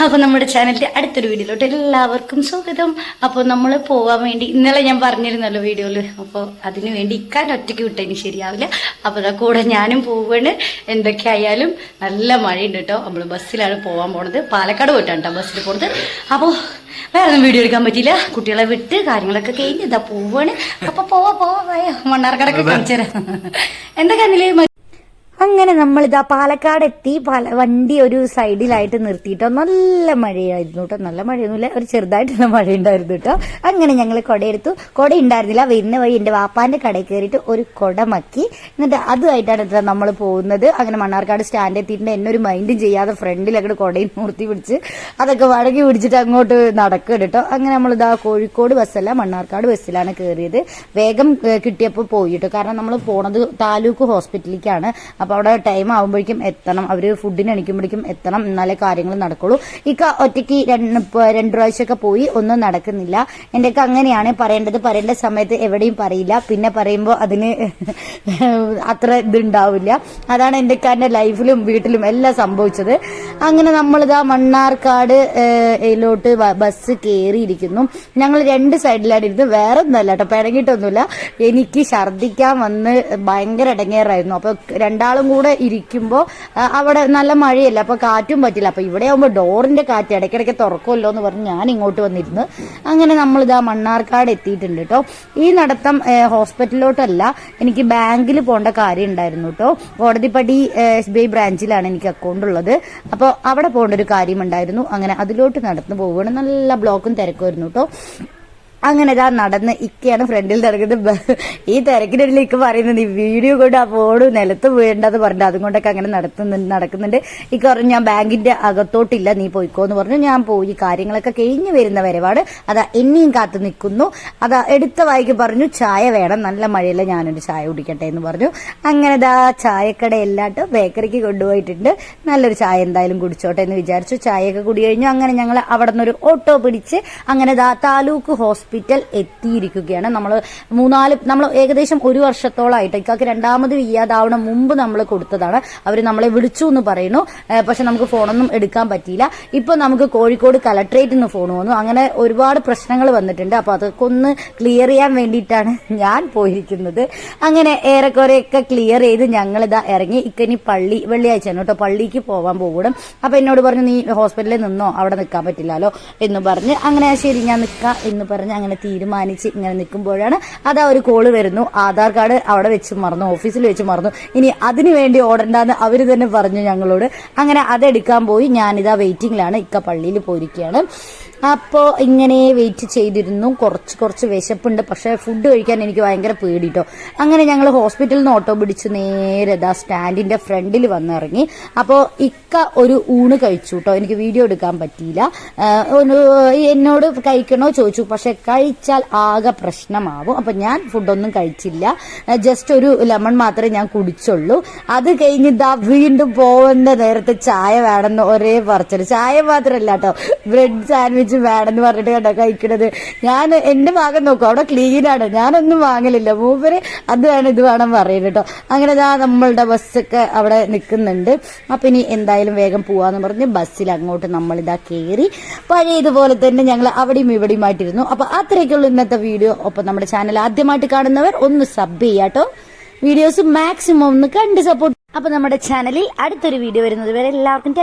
അപ്പോൾ നമ്മുടെ ചാനലിന്റെ അടുത്തൊരു വീഡിയോയിലോട്ട് എല്ലാവർക്കും സ്വാഗതം. അപ്പോൾ നമ്മൾ പോകാൻ വേണ്ടി ഇന്നലെ ഞാൻ പറഞ്ഞിരുന്നല്ലോ വീഡിയോയിൽ, അപ്പോൾ അതിനു വേണ്ടി ഇക്കാൻ ഒറ്റയ്ക്ക് വിട്ടതിന് ശരിയാവില്ല. അപ്പോൾ അതാ കൂടെ ഞാനും പോവാണ്. എന്തൊക്കെയായാലും നല്ല മഴയുണ്ട് കേട്ടോ. നമ്മൾ ബസ്സിലാണ് പോകാൻ പോണത്. പാലക്കാട് പോയിട്ടാണ് കേട്ടോ ബസ്സിൽ പോണത്. അപ്പോൾ വേറെ ഒന്നും വീഡിയോ എടുക്കാൻ പറ്റിയില്ല. കുട്ടികളെ വിട്ട് കാര്യങ്ങളൊക്കെ കഴിഞ്ഞ് ഇതാ പോവാണ്. അപ്പോൾ പോവാ മണ്ണാർക്കാടൊക്കെ കാണിച്ചു തരാം. എന്താ കണ്ണിലേ. അങ്ങനെ നമ്മളിതാ പാലക്കാട് എത്തി. വണ്ടി ഒരു സൈഡിലായിട്ട് നിർത്തിയിട്ടോ. നല്ല മഴയായിരുന്നു കേട്ടോ. നല്ല മഴയൊന്നുമില്ല, ഒരു ചെറുതായിട്ടുള്ള മഴ ഉണ്ടായിരുന്നു കേട്ടോ. അങ്ങനെ ഞങ്ങൾ കുടയെടുത്തു. കുട ഉണ്ടായിരുന്നില്ല. വരുന്ന വഴി എൻ്റെ വാപ്പാന്റെ കടയിൽ കയറിയിട്ട് ഒരു കുട മക്കി. എന്നിട്ട് അതുമായിട്ടാണ് കേട്ടോ നമ്മൾ പോകുന്നത്. അങ്ങനെ മണ്ണാർക്കാട് സ്റ്റാൻഡ് എത്തിയിട്ടുണ്ട്. എന്നെ ഒരു മൈൻഡും ചെയ്യാതെ ഫ്രണ്ടിൽ അങ്ങോട്ട് കുടയിൽ മൂർത്തി പിടിച്ച് അതൊക്കെ വടങ്ങി പിടിച്ചിട്ട് അങ്ങോട്ട് നടക്കുക കേട്ടോ. അങ്ങനെ നമ്മളിതാ കോഴിക്കോട് ബസ്സല്ല മണ്ണാർക്കാട് ബസ്സിലാണ് കയറിയത്. വേഗം കിട്ടിയപ്പോൾ പോയിട്ടോ. കാരണം നമ്മൾ പോണത് താലൂക്ക് ഹോസ്പിറ്റലിലേക്കാണ്. അപ്പൊ അവിടെ ടൈം ആകുമ്പോഴേക്കും എത്തണം. അവര് ഫുഡിന് എണിക്കുമ്പോഴേക്കും എത്തണം, എന്നാലേ കാര്യങ്ങൾ നടക്കുള്ളൂ. ഇക്ക ഒറ്റയ്ക്ക് രണ്ടു പ്രാവശ്യമൊക്കെ പോയി, ഒന്നും നടക്കുന്നില്ല. എൻ്റെ ഒക്കെ അങ്ങനെയാണ് പറയേണ്ട സമയത്ത് എവിടെയും പറയില്ല. പിന്നെ പറയുമ്പോൾ അതിന് അത്ര ഇതുണ്ടാവില്ല. അതാണ് എൻ്റെ ഒക്കെ ലൈഫിലും വീട്ടിലും എല്ലാം സംഭവിച്ചത്. അങ്ങനെ നമ്മളിതാ മണ്ണാർക്കാട് ോട്ട് ബസ് കയറിയിരിക്കുന്നു. ഞങ്ങൾ രണ്ട് സൈഡിലാണ് ഇരുന്ന്. വേറെ ഒന്നല്ല കേട്ടോ, പിണങ്ങിയിട്ടൊന്നുമില്ല. എനിക്ക് ഛർദിക്കാൻ വന്ന് ഭയങ്കര ഇടങ്ങേറായിരുന്നു. അപ്പൊ രണ്ടാളും കൂടെ ഇരിക്കുമ്പോ അവിടെ നല്ല മഴയല്ല, അപ്പൊ കാറ്റും പറ്റില്ല. അപ്പൊ ഇവിടെ ആവുമ്പോ ഡോറിന്റെ കാറ്റ് ഇടയ്ക്കിടയ്ക്ക് തുറക്കുമല്ലോ എന്ന് പറഞ്ഞ് ഞാൻ ഇങ്ങോട്ട് വന്നിരുന്നു. അങ്ങനെ നമ്മളിതാ മണ്ണാർക്കാട് എത്തിയിട്ടുണ്ട് കേട്ടോ. ഈ നടത്തം ഹോസ്പിറ്റലിലോട്ടല്ല, എനിക്ക് ബാങ്കിൽ പോകേണ്ട കാര്യം ഉണ്ടായിരുന്നു കേട്ടോ. കോടതിപ്പടി SBI ബ്രാഞ്ചിലാണ് എനിക്ക് അക്കൗണ്ട് ഉള്ളത്. അപ്പോൾ അവിടെ പോകേണ്ട ഒരു കാര്യമുണ്ടായിരുന്നു. അങ്ങനെ അതിലോട്ട് നടന്നു പോവുകയാണ്. നല്ല ബ്ലോക്കും തിരക്കുമായിരുന്നു കേട്ടോ. അങ്ങനെ ഇതാ നടന്ന് ഇക്കയാണ് ഫ്രണ്ടിൽ നടക്കുന്നത്. ഈ തിരക്കിനിടയിൽ ഇക്ക പറയുന്നത് ഈ വീഡിയോ കൊണ്ട് ആ ഫോണ് നിലത്ത് വീഴണ്ടെന്ന് പറഞ്ഞു. അതുകൊണ്ടൊക്കെ അങ്ങനെ നടക്കുന്നുണ്ട്. ഇക്ക പറഞ്ഞു ഞാൻ ബാങ്കിന്റെ അകത്തോട്ടില്ല, നീ പോയിക്കോന്ന് പറഞ്ഞു. ഞാൻ പോയി. കാര്യങ്ങളൊക്കെ കഴിഞ്ഞ് വരുന്ന വരവാണ്. അതാ എന്നെയും കാത്തു നിൽക്കുന്നു. അതാ എടുത്ത വായിക്ക് പറഞ്ഞു ചായ വേണം, നല്ല മഴയില്ല, ഞാനൊരു ചായ കുടിക്കട്ടെ എന്ന് പറഞ്ഞു. അങ്ങനെ ഇതാ ചായക്കട എല്ലാട്ടോ ബേക്കറിക്ക് കൊണ്ടുപോയിട്ടുണ്ട്. നല്ലൊരു ചായ എന്തായാലും കുടിച്ചോട്ടെ എന്ന് വിചാരിച്ചു. ചായയൊക്കെ കുടി കഴിഞ്ഞു. അങ്ങനെ ഞങ്ങൾ അവിടെ നിന്നൊരു ഓട്ടോ പിടിച്ച് അങ്ങനെ ഇതാ താലൂക്ക് ഹോസ്പിറ്റൽ എത്തിയിരിക്കുകയാണ്. നമ്മൾ ഏകദേശം 1 വർഷത്തോളമായിട്ട് ഇക്കാക്ക് രണ്ടാമത് വയ്യാതാവണ മുമ്പ് നമ്മൾ കൊടുത്തതാണ്. അവർ നമ്മളെ വിളിച്ചു എന്ന് പറയുന്നു. പക്ഷെ നമുക്ക് ഫോണൊന്നും എടുക്കാൻ പറ്റിയില്ല. ഇപ്പൊ നമുക്ക് കോഴിക്കോട് കളക്ടറേറ്റിൽ നിന്ന് ഫോൺ വന്നു. അങ്ങനെ ഒരുപാട് പ്രശ്നങ്ങൾ വന്നിട്ടുണ്ട്. അപ്പൊ അതൊക്കെ ഒന്ന് ക്ലിയർ ചെയ്യാൻ വേണ്ടിയിട്ടാണ് ഞാൻ പോയിരിക്കുന്നത്. അങ്ങനെ ഏറെക്കുറെയൊക്കെ ക്ലിയർ ചെയ്ത് ഞങ്ങളിതാ ഇറങ്ങി. ഇക്കനി വെള്ളിയാഴ്ചയാണ് കേട്ടോ, പള്ളിക്ക് പോവാൻ പോകണം. അപ്പൊ എന്നോട് പറഞ്ഞു നീ ഹോസ്പിറ്റലിൽ നിന്നോ, അവിടെ നിൽക്കാൻ പറ്റില്ലല്ലോ എന്ന് പറഞ്ഞ്. അങ്ങനെ ശരി ഞാൻ നിൽക്കാം എന്ന് പറഞ്ഞ് അങ്ങനെ തീരുമാനിച്ച് ഇങ്ങനെ നിൽക്കുമ്പോഴാണ് അതാ ഒരു കോള് വരുന്നു. ആധാർ കാർഡ് അവിടെ വെച്ച് മറന്നു, ഓഫീസിൽ വെച്ച് മറന്നു, ഇനി അതിനു വേണ്ടി ഓടണ്ടെന്ന് അവര് തന്നെ പറഞ്ഞു ഞങ്ങളോട്. അങ്ങനെ അതെടുക്കാൻ പോയി. ഞാനിതാ വെയിറ്റിംഗിലാണ്. ഇക്ക പള്ളിയിൽ പോയിരിക്കുകയാണ്. അപ്പോ ഇങ്ങനെ വെയിറ്റ് ചെയ്തിരുന്നു. കുറച്ച് വിശപ്പുണ്ട്, പക്ഷെ ഫുഡ് കഴിക്കാൻ എനിക്ക് ഭയങ്കര പേടിട്ടോ. അങ്ങനെ ഞങ്ങൾ ഹോസ്പിറ്റലിൽ നിന്ന് ഓട്ടോ പിടിച്ച് നേരെ സ്റ്റാൻഡിന്റെ ഫ്രണ്ടിൽ വന്നിറങ്ങി. അപ്പോൾ ഇക്ക ഒരു ഊണ് കഴിച്ചു കേട്ടോ. എനിക്ക് വീഡിയോ എടുക്കാൻ പറ്റിയില്ല. എന്നോട് കഴിക്കണോ ചോദിച്ചു, പക്ഷെ കഴിച്ചാൽ ആകെ പ്രശ്നമാവും. അപ്പൊ ഞാൻ ഫുഡൊന്നും കഴിച്ചില്ല. ജസ്റ്റ് ഒരു ലെമൺ മാത്രമേ ഞാൻ കുടിച്ചുള്ളൂ. അത് കഴിഞ്ഞ് വീണ്ടും പോകുന്ന നേരത്തെ ചായ വേണമെന്ന് ഒരേ പറച്ചത്. ചായ മാത്രമല്ല കേട്ടോ, ബ്രെഡ് സാൻഡ്വിച്ച് വേണമെന്ന് പറഞ്ഞിട്ട് കേട്ടോ കഴിക്കണത്. ഞാൻ എന്റെ ഭാഗം നോക്കും, അവിടെ ക്ലീനാണ്, ഞാനൊന്നും വാങ്ങലില്ല. മൂപ്പര് അത് വേണം ഇത് വേണം പറയുന്നത് കേട്ടോ. അങ്ങനെ നമ്മളുടെ ബസ്സൊക്കെ അവിടെ നിൽക്കുന്നുണ്ട്. അപ്പൊ ഇനി എന്തായാലും വേഗം പോവാന്ന് പറഞ്ഞ് ബസ്സിൽ അങ്ങോട്ട് നമ്മളിതാ കയറി. പഴയ ഇതുപോലെ തന്നെ ഞങ്ങൾ അവിടെയും ഇവിടെയുമായിട്ടിരുന്നു. അപ്പൊ അത്രയൊക്കെയുള്ള ഇന്നത്തെ വീഡിയോ. ഒപ്പം നമ്മുടെ ചാനൽ ആദ്യമായിട്ട് കാണുന്നവർ ഒന്ന് സബ് ചെയ്യാട്ടോ. വീഡിയോസ് മാക്സിമം ഒന്ന് കണ്ട് സപ്പോർട്ട്. അപ്പൊ നമ്മുടെ ചാനലിൽ അടുത്തൊരു വീഡിയോ വരുന്നത് വരെ എല്ലാവർക്കും